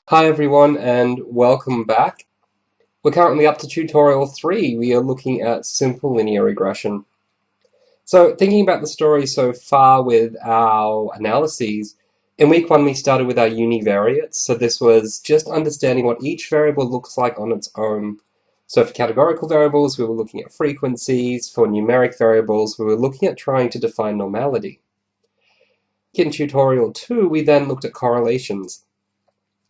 Hi everyone and welcome back. We're currently up to tutorial 3. We are looking at simple linear regression. So thinking about the story so far with our analyses, in week 1 we started with our univariates, so this was just understanding what each variable looks like on its own. So for categorical variables we were looking at frequencies, for numeric variables we were looking at trying to define normality. In tutorial 2 we then looked at correlations.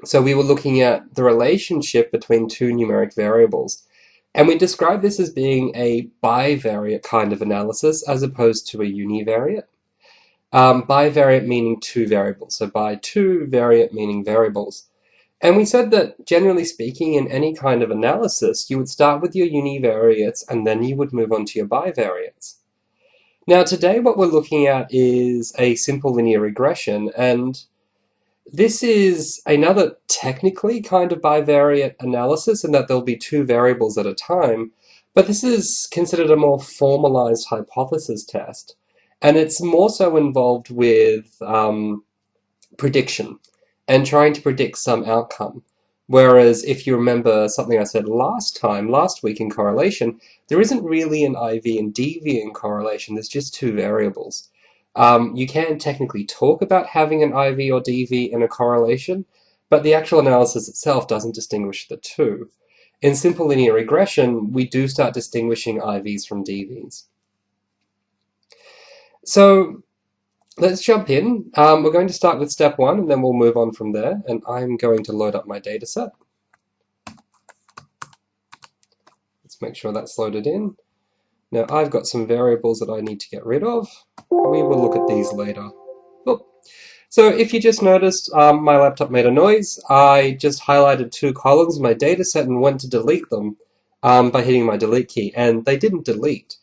So we were looking at the relationship between two numeric variables. And we described this as being a bivariate kind of analysis as opposed to a univariate. Bivariate meaning two variables, so by two, variate meaning variables. And we said that generally speaking, in any kind of analysis, you would start with your univariates and then you would move on to your bivariates. Now today what we're looking at is a simple linear regression, and this is another technically kind of bivariate analysis in that there'll be two variables at a time, but this is considered a more formalized hypothesis test, and it's more so involved with prediction and trying to predict some outcome. Whereas if you remember something I said last week in correlation, there isn't really an IV and DV in correlation, there's just two variables. You can technically talk about having an IV or DV in a correlation, but the actual analysis itself doesn't distinguish the two. In simple linear regression, we do start distinguishing IVs from DVs. So let's jump in. We're going to start with step 1 and then we'll move on from there, and I'm going to load up my data set. Let's make sure that's loaded in. Now I've got some variables that I need to get rid of. We will look at these later. Oh. So if you just noticed, my laptop made a noise. I just highlighted two columns in my data set and went to delete them by hitting my delete key, and they didn't delete.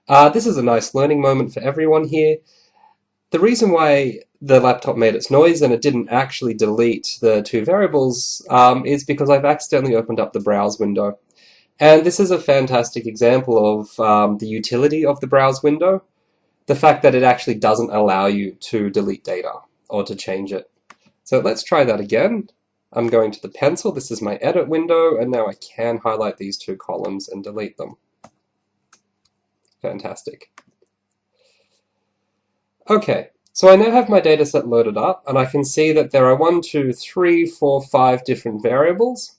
This is a nice learning moment for everyone here. The reason why the laptop made its noise and it didn't actually delete the two variables is because I've accidentally opened up the browse window. And this is a fantastic example of the utility of the browse window, the fact that it actually doesn't allow you to delete data or to change it. So let's try that again. I'm going to the pencil, this is my edit window, and now I can highlight these two columns and delete them. Fantastic. Okay, so I now have my data set loaded up, and I can see that there are 5 different variables.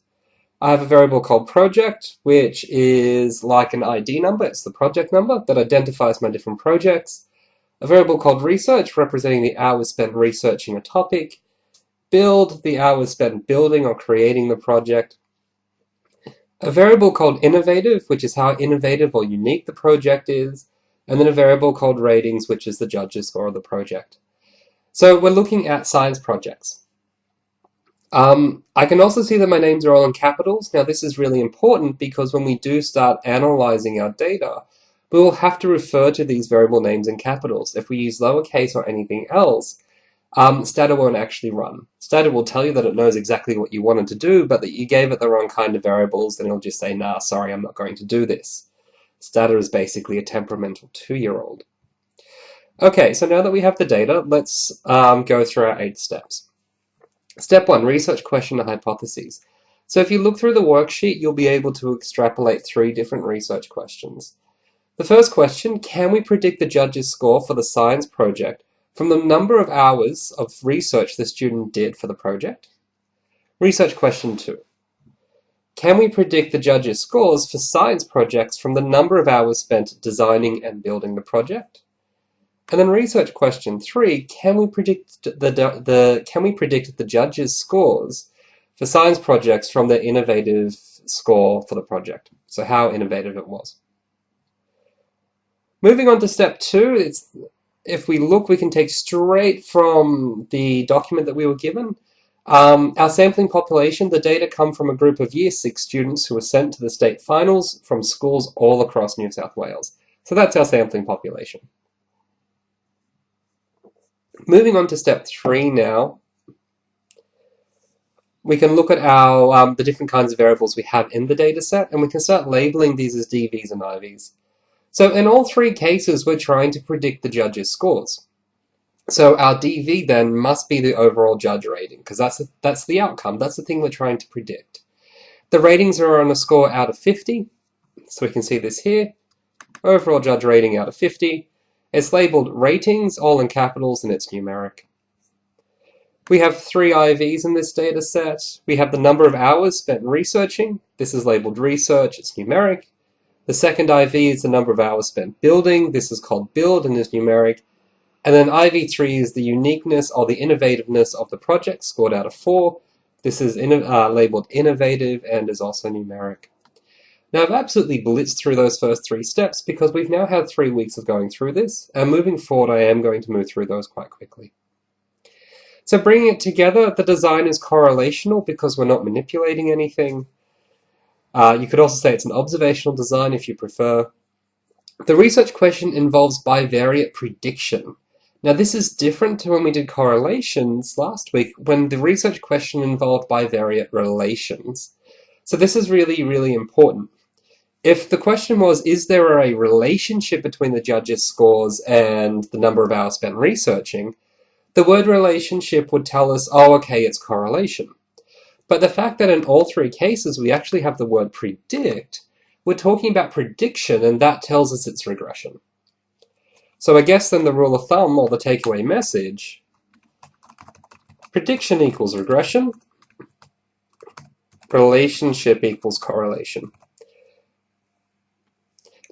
I have a variable called project, which is like an ID number, it's the project number that identifies my different projects. A variable called research, representing the hours spent researching a topic. Build, the hours spent building or creating the project. A variable called innovative, which is how innovative or unique the project is. And then a variable called ratings, which is the judges' score of the project. So we're looking at science projects. I can also see that my names are all in capitals. Now this is really important because when we do start analyzing our data, we will have to refer to these variable names in capitals. If we use lowercase or anything else, Stata won't actually run. Stata will tell you that it knows exactly what you wanted to do, but that you gave it the wrong kind of variables, and it'll just say, nah, sorry, I'm not going to do this. Stata is basically a temperamental 2-year-old. Okay, so now that we have the data, let's go through our 8 steps. Step 1, research question and hypotheses. So if you look through the worksheet, you'll be able to extrapolate 3 different research questions. The first question, can we predict the judge's score for the science project from the number of hours of research the student did for the project? Research question 2, can we predict the judge's scores for science projects from the number of hours spent designing and building the project? And then research question 3, can we predict the judges' scores for science projects from their innovative score for the project? So how innovative it was. Moving on to step 2, if we look, we can take straight from the document that we were given. Our sampling population, the data come from a group of Year 6 students who were sent to the state finals from schools all across New South Wales. So that's our sampling population. Moving on to step 3 now, we can look at our the different kinds of variables we have in the data set, and we can start labeling these as DVs and IVs. So in all 3 cases, we're trying to predict the judges' scores. So our DV then must be the overall judge rating, because that's the outcome. That's the thing we're trying to predict. The ratings are on a score out of 50, so we can see this here. Overall judge rating out of 50. It's labeled ratings, all in capitals, and it's numeric. We have 3 IVs in this data set. We have the number of hours spent researching. This is labeled research, it's numeric. The second IV is the number of hours spent building. This is called build and is numeric. And then IV3 is the uniqueness or the innovativeness of the project, scored out of 4. This is labeled innovative and is also numeric. Now I've absolutely blitzed through those first 3 steps because we've now had 3 weeks of going through this, and moving forward I am going to move through those quite quickly. So bringing it together, the design is correlational because we're not manipulating anything. You could also say it's an observational design if you prefer. The research question involves bivariate prediction. Now this is different to when we did correlations last week, when the research question involved bivariate relations. So this is really, really important. If the question was, is there a relationship between the judges' scores and the number of hours spent researching, the word relationship would tell us, oh, okay, it's correlation. But the fact that in all 3 cases we actually have the word predict, we're talking about prediction, and that tells us it's regression. So I guess then the rule of thumb, or the takeaway message, prediction equals regression, relationship equals correlation.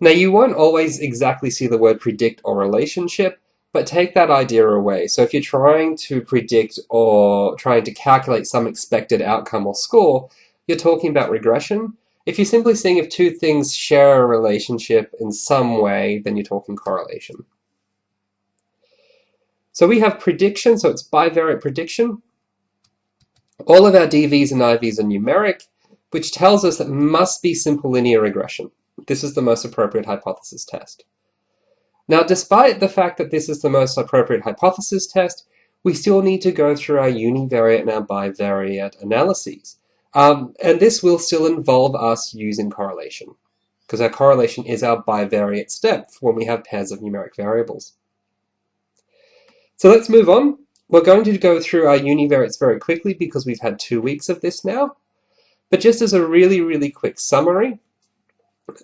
Now you won't always exactly see the word predict or relationship, but take that idea away. So if you're trying to predict or trying to calculate some expected outcome or score, you're talking about regression. If you're simply seeing if 2 things share a relationship in some way, then you're talking correlation. So we have prediction, so it's bivariate prediction. All of our DVs and IVs are numeric, which tells us that it must be simple linear regression. This is the most appropriate hypothesis test. Now, despite the fact that this is the most appropriate hypothesis test, we still need to go through our univariate and our bivariate analyses. And this will still involve us using correlation, because our correlation is our bivariate step when we have pairs of numeric variables. So let's move on. We're going to go through our univariates very quickly because we've had 2 weeks of this now. But just as a really, really quick summary,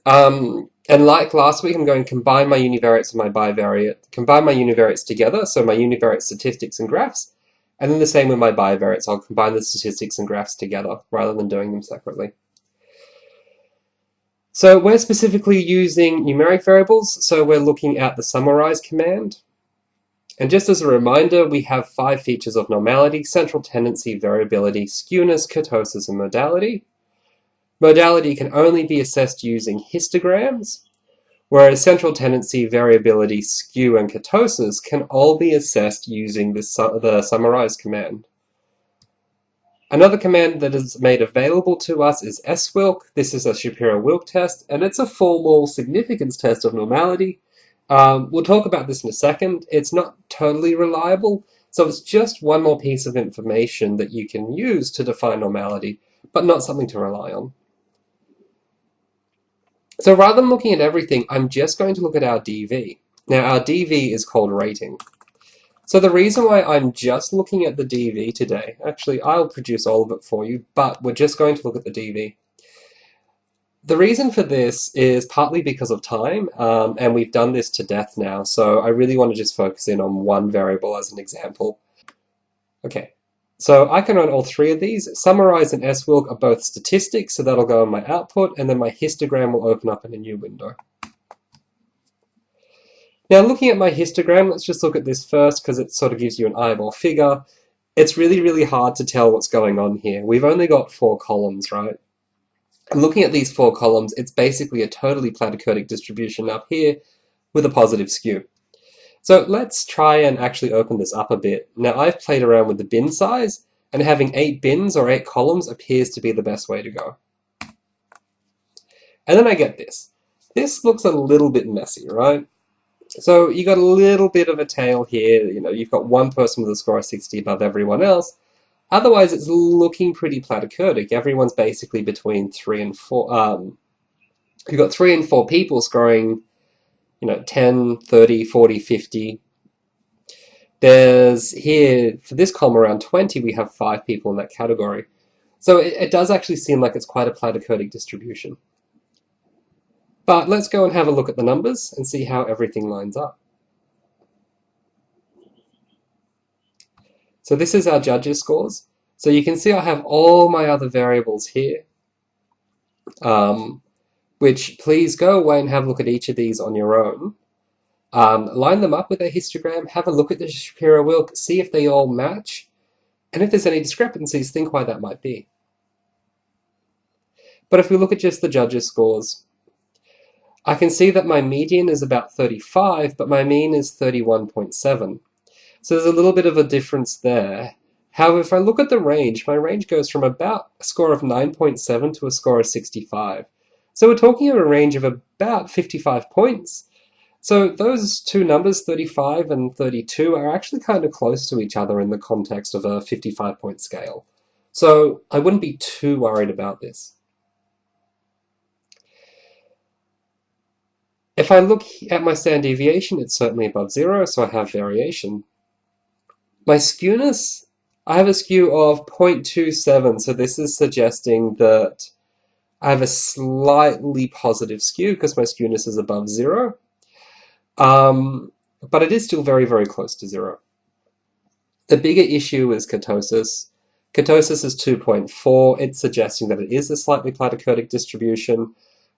and like last week, I'm going to combine my univariates and my bivariate, combine my univariates together, so my univariate statistics and graphs, and then the same with my bivariates. I'll combine the statistics and graphs together rather than doing them separately. So we're specifically using numeric variables, so we're looking at the summarize command. And just as a reminder, we have 5 features of normality: central tendency, variability, skewness, kurtosis, and modality. Modality can only be assessed using histograms, whereas central tendency, variability, skew, and kurtosis can all be assessed using the summarize command. Another command that is made available to us is swilk. This is a Shapiro-Wilk test, and it's a formal significance test of normality. We'll talk about this in a second. It's not totally reliable, so it's just one more piece of information that you can use to define normality, but not something to rely on. So rather than looking at everything, I'm just going to look at our DV. Now our DV is called rating. So the reason why I'm just looking at the DV today, actually I'll produce all of it for you, but we're just going to look at the DV. The reason for this is partly because of time, and we've done this to death now, so I really want to just focus in on one variable as an example. Okay. So I can run all 3 of these. Summarize and swilk are both statistics, so that'll go in my output, and then my histogram will open up in a new window. Now looking at my histogram, let's just look at this first because it sort of gives you an eyeball figure. It's really, really hard to tell what's going on here. We've only got 4 columns, right? And looking at these 4 columns, it's basically a totally platypodic distribution up here with a positive skew. So let's try and actually open this up a bit. Now I've played around with the bin size, and having 8 bins or 8 columns appears to be the best way to go. And then I get this. This looks a little bit messy, right? So you got a little bit of a tail here. You know, you've got one person with a score of 60 above everyone else. Otherwise, it's looking pretty platypodic. Everyone's basically between 3 and 4. You've got 3 and 4 people scoring, 10, 30, 40, 50. There's here, for this column around 20, we have 5 people in that category. So it does actually seem like it's quite a platycodic distribution. But let's go and have a look at the numbers and see how everything lines up. So this is our judges' scores. So you can see I have all my other variables here, which please go away and have a look at each of these on your own. Line them up with a histogram, have a look at the Shapiro-Wilk, see if they all match, and if there's any discrepancies, think why that might be. But if we look at just the judges' scores, I can see that my median is about 35, but my mean is 31.7. So there's a little bit of a difference there. However, if I look at the range, my range goes from about a score of 9.7 to a score of 65. So we're talking of a range of about 55 points. So those two numbers, 35 and 32, are actually kind of close to each other in the context of a 55-point scale. So I wouldn't be too worried about this. If I look at my standard deviation, it's certainly above 0, so I have variation. My skewness, I have a skew of 0.27, so this is suggesting that I have a slightly positive skew because my skewness is above 0. But it is still very, very close to 0. The bigger issue is kurtosis. Kurtosis is 2.4. It's suggesting that it is a slightly platycodic distribution.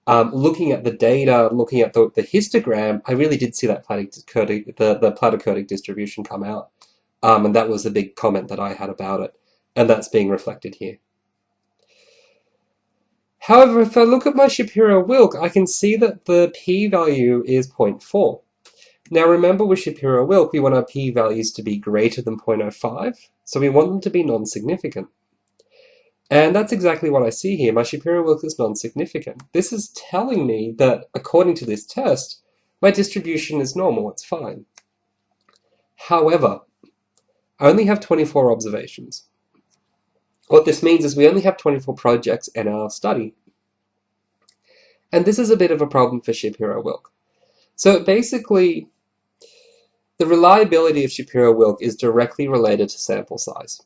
Looking at the data, looking at the histogram, I really did see that the platycodic distribution come out. And that was the big comment that I had about it. And that's being reflected here. However, if I look at my Shapiro-Wilk, I can see that the p-value is 0.4. Now remember, with Shapiro-Wilk, we want our p-values to be greater than 0.05, so we want them to be non-significant. And that's exactly what I see here. My Shapiro-Wilk is non-significant. This is telling me that, according to this test, my distribution is normal, it's fine. However, I only have 24 observations. What this means is we only have 24 projects in our study. And this is a bit of a problem for Shapiro-Wilk. So basically, the reliability of Shapiro-Wilk is directly related to sample size,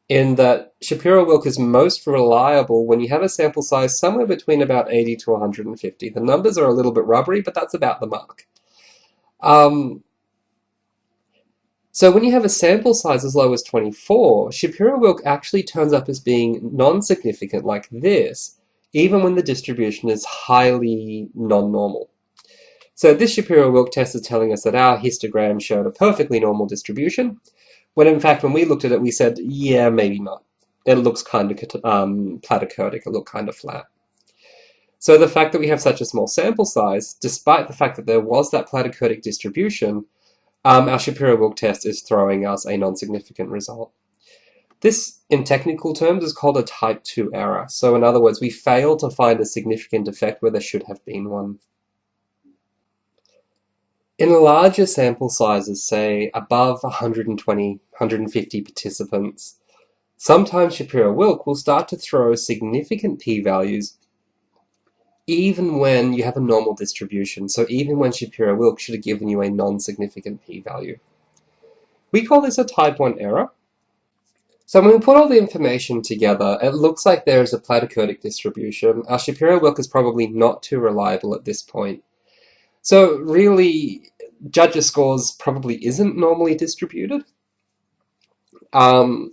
in that Shapiro-Wilk is most reliable when you have a sample size somewhere between about 80 to 150. The numbers are a little bit rubbery, but that's about the mark. So when you have a sample size as low as 24, Shapiro-Wilk actually turns up as being non-significant like this, even when the distribution is highly non-normal. So this Shapiro-Wilk test is telling us that our histogram showed a perfectly normal distribution, when in fact when we looked at it we said, yeah, maybe not. It looks kind of platycodic, it looked kind of flat. So the fact that we have such a small sample size, despite the fact that there was that platycodic distribution, our Shapiro-Wilk test is throwing us a non-significant result. This, in technical terms, is called a type 2 error. So in other words, we fail to find a significant effect where there should have been one. In larger sample sizes, say above 120, 150 participants, sometimes Shapiro-Wilk will start to throw significant p-values even when you have a normal distribution, so even when Shapiro-Wilk should have given you a non-significant p-value. We call this a type 1 error. So when we put all the information together, it looks like there is a platycodic distribution. Our Shapiro-Wilk is probably not too reliable at this point. So really, judges' scores probably isn't normally distributed. But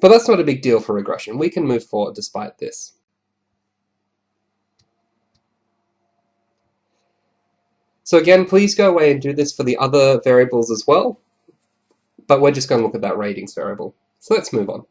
that's not a big deal for regression. We can move forward despite this. So again, please go away and do this for the other variables as well, but we're just going to look at that ratings variable. So let's move on.